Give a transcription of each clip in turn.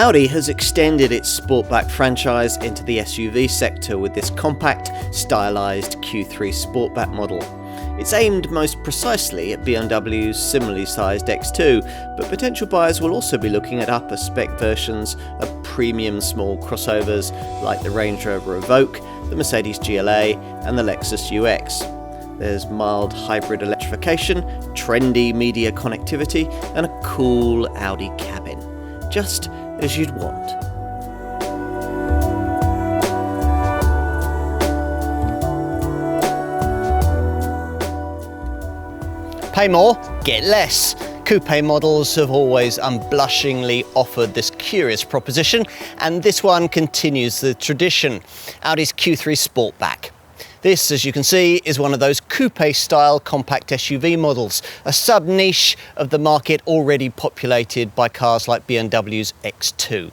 Audi has extended its Sportback franchise into the SUV sector with this compact, stylised Q3 Sportback model. It's aimed most precisely at BMW's similarly sized X2, but potential buyers will also be looking at upper-spec versions of premium small crossovers like the Range Rover Evoque, the Mercedes GLA and the Lexus UX. There's mild hybrid electrification, trendy media connectivity and a cool Audi cabin. Just as you'd want. Pay more, get less. Coupe models have always unblushingly offered this curious proposition, and this one continues the tradition. Audi's Q3 Sportback. This, as you can see, is one of those coupe-style compact SUV models, a sub-niche of the market already populated by cars like BMW's X2.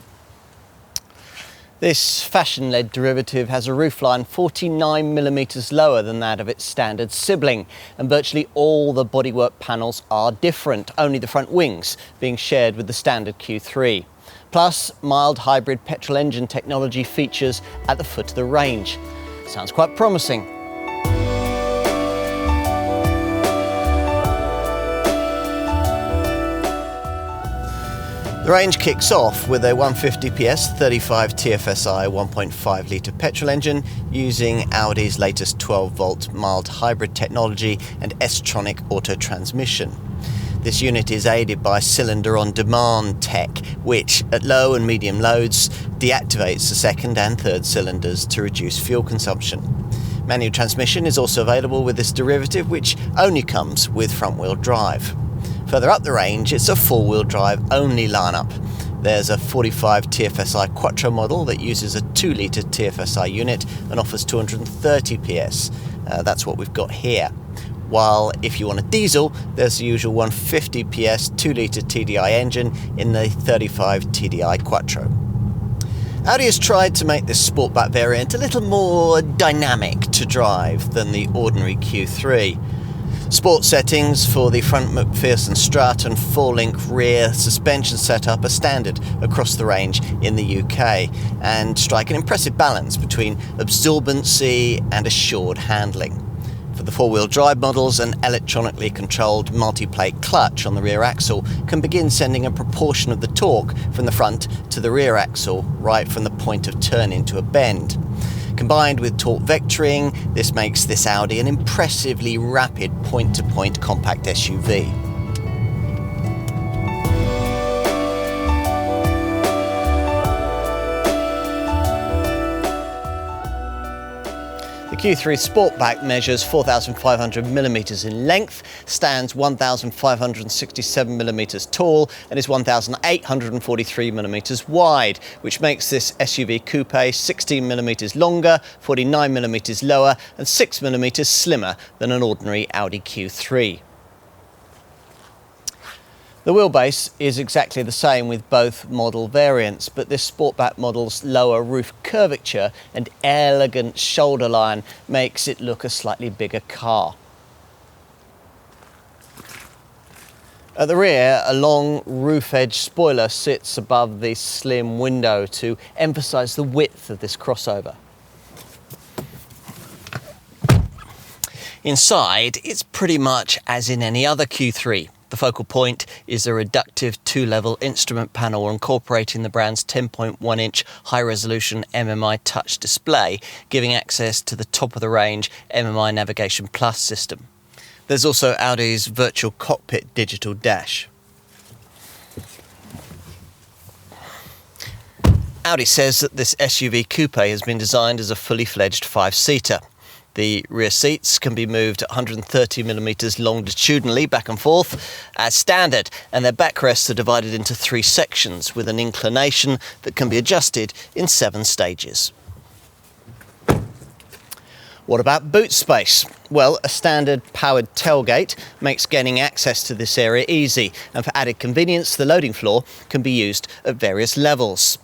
This fashion-led derivative has a roofline 49mm lower than that of its standard sibling, and virtually all the bodywork panels are different, only the front wings being shared with the standard Q3. Plus, mild hybrid petrol engine technology features at the foot of the range. Sounds quite promising. The range kicks off with a 150 PS 35 TFSI 1.5 litre petrol engine using Audi's latest 12-volt mild hybrid technology and S-tronic auto transmission. This unit is aided by cylinder-on-demand tech, which, at low and medium loads, deactivates the second and third cylinders to reduce fuel consumption. Manual transmission is also available with this derivative, which only comes with front-wheel drive. Further up the range, it's a four-wheel drive only lineup. There's a 45 TFSI Quattro model that uses a 2-litre TFSI unit and offers 230 PS. That's what we've got here. While if you want a diesel, there's the usual 150 PS 2-litre TDI engine in the 35 TDI Quattro. Audi has tried to make this Sportback variant a little more dynamic to drive than the ordinary Q3. Sport settings for the front McPherson strut and full-link rear suspension setup are standard across the range in the UK and strike an impressive balance between absorbency and assured handling. For the four-wheel drive models, an electronically controlled multi-plate clutch on the rear axle can begin sending a proportion of the torque from the front to the rear axle right from the point of turn into a bend. Combined with torque vectoring, this makes this Audi an impressively rapid point-to-point compact SUV. The Q3 Sportback measures 4,500mm in length, stands 1,567mm tall and is 1,843mm wide, which makes this SUV coupe 16mm longer, 49mm lower and 6mm slimmer than an ordinary Audi Q3. The wheelbase is exactly the same with both model variants, but this Sportback model's lower roof curvature and elegant shoulder line makes it look a slightly bigger car. At the rear, a long roof edge spoiler sits above the slim window to emphasise the width of this crossover. Inside, it's pretty much as in any other Q3. The focal point is a reductive two-level instrument panel incorporating the brand's 10.1-inch high-resolution MMI touch display, giving access to the top-of-the-range MMI Navigation Plus system. There's also Audi's virtual cockpit digital dash. Audi says that this SUV coupe has been designed as a fully-fledged five-seater. The rear seats can be moved 130mm longitudinally back and forth as standard, and their backrests are divided into three sections with an inclination that can be adjusted in 7 stages. What about boot space? Well, a standard powered tailgate makes gaining access to this area easy, and for added convenience, the loading floor can be used at various levels.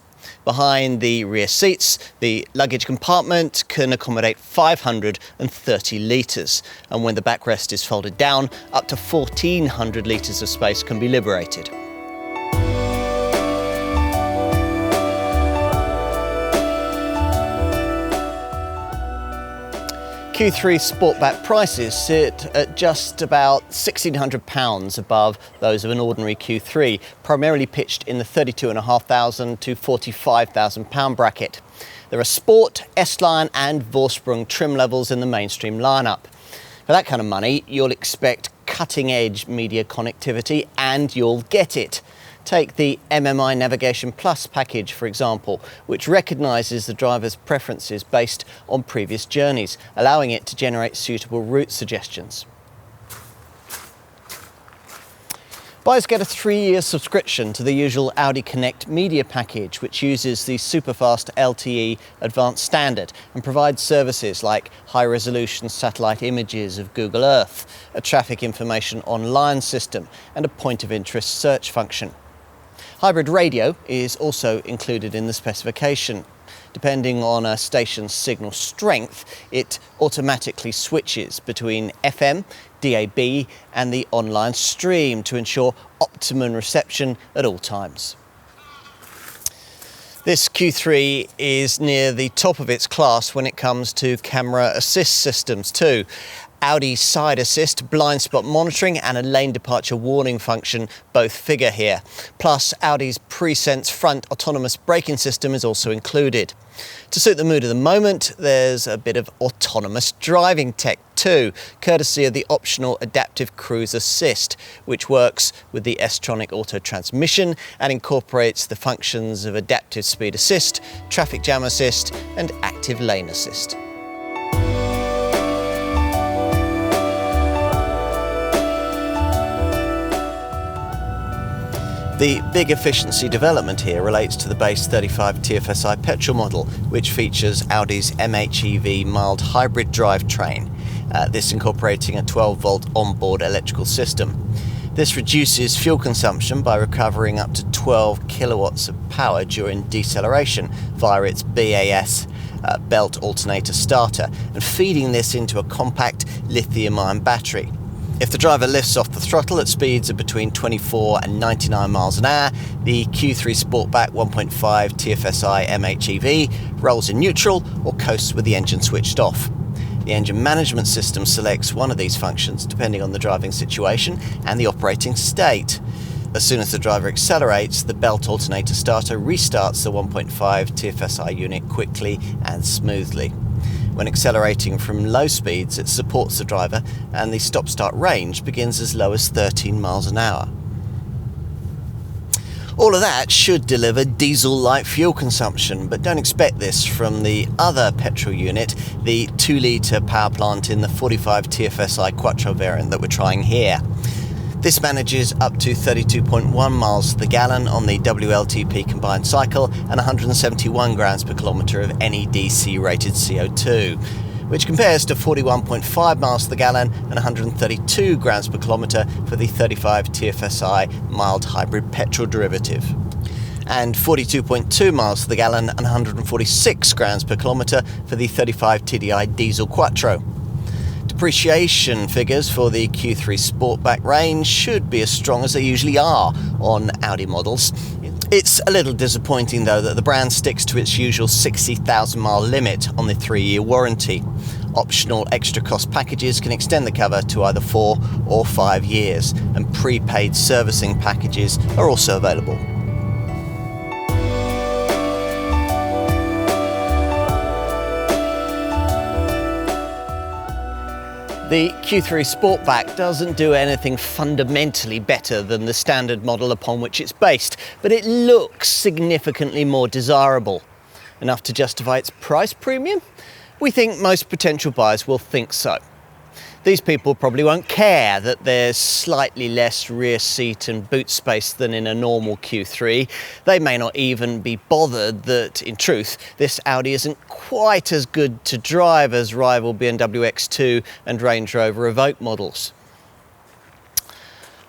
Behind the rear seats, the luggage compartment can accommodate 530 litres, and when the backrest is folded down, up to 1,400 litres of space can be liberated. Q3 Sportback prices sit at just about £1,600 above those of an ordinary Q3, primarily pitched in the £32,500 to £45,000 bracket. There are Sport, S-Line and Vorsprung trim levels in the mainstream lineup. For that kind of money, you'll expect cutting-edge media connectivity, and you'll get it. Take the MMI Navigation Plus package, for example, which recognises the driver's preferences based on previous journeys, allowing it to generate suitable route suggestions. Buyers get a 3-year subscription to the usual Audi Connect media package, which uses the superfast LTE advanced standard and provides services like high-resolution satellite images of Google Earth, a traffic information online system and a point-of-interest search function. Hybrid radio is also included in the specification. Depending on a station's signal strength, it automatically switches between FM, DAB and the online stream to ensure optimum reception at all times. This Q3 is near the top of its class when it comes to camera assist systems too. Audi's side assist, blind spot monitoring and a lane departure warning function both figure here. Plus, Audi's pre-sense front autonomous braking system is also included. To suit the mood of the moment, there's a bit of autonomous driving tech too, courtesy of the optional adaptive cruise assist, which works with the S-tronic auto transmission and incorporates the functions of adaptive speed assist, traffic jam assist and active lane assist. The big efficiency development here relates to the base 35 TFSI petrol model, which features Audi's MHEV mild hybrid drivetrain, this incorporating a 12-volt onboard electrical system. This reduces fuel consumption by recovering up to 12 kilowatts of power during deceleration via its BAS belt alternator starter and feeding this into a compact lithium-ion battery. If the driver lifts off the throttle at speeds of between 24 and 99 miles an hour, the Q3 Sportback 1.5 TFSI MHEV rolls in neutral or coasts with the engine switched off. The engine management system selects one of these functions depending on the driving situation and the operating state. As soon as the driver accelerates, the belt alternator starter restarts the 1.5 TFSI unit quickly and smoothly. When accelerating from low speeds, it supports the driver and the stop-start range begins as low as 13 miles an hour. All of that should deliver diesel-like fuel consumption, but don't expect this from the other petrol unit, the 2-litre power plant in the 45 TFSI Quattro variant that we're trying here. This manages up to 32.1 miles to the gallon on the WLTP combined cycle and 171 grams per kilometre of NEDC rated CO2, which compares to 41.5 miles to the gallon and 132 grams per kilometre for the 35 TFSI mild hybrid petrol derivative, and 42.2 miles to the gallon and 146 grams per kilometre for the 35 TDI diesel Quattro. Depreciation figures for the Q3 Sportback range should be as strong as they usually are on Audi models. It's a little disappointing though that the brand sticks to its usual 60,000 mile limit on the 3-year warranty. Optional extra cost packages can extend the cover to either 4 or 5 years, and prepaid servicing packages are also available. The Q3 Sportback doesn't do anything fundamentally better than the standard model upon which it's based, but it looks significantly more desirable. Enough to justify its price premium? We think most potential buyers will think so. These people probably won't care that there's slightly less rear seat and boot space than in a normal Q3. They may not even be bothered that, in truth, this Audi isn't quite as good to drive as rival BMW X2 and Range Rover Evoque models.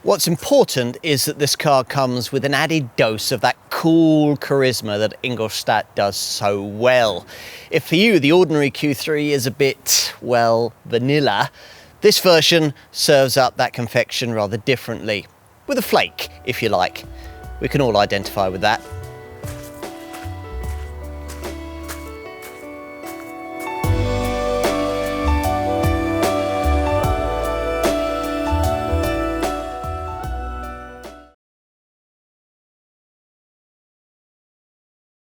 What's important is that this car comes with an added dose of that cool charisma that Ingolstadt does so well. If for you the ordinary Q3 is a bit, well, vanilla, this version serves up that confection rather differently, with a flake, if you like. We can all identify with that.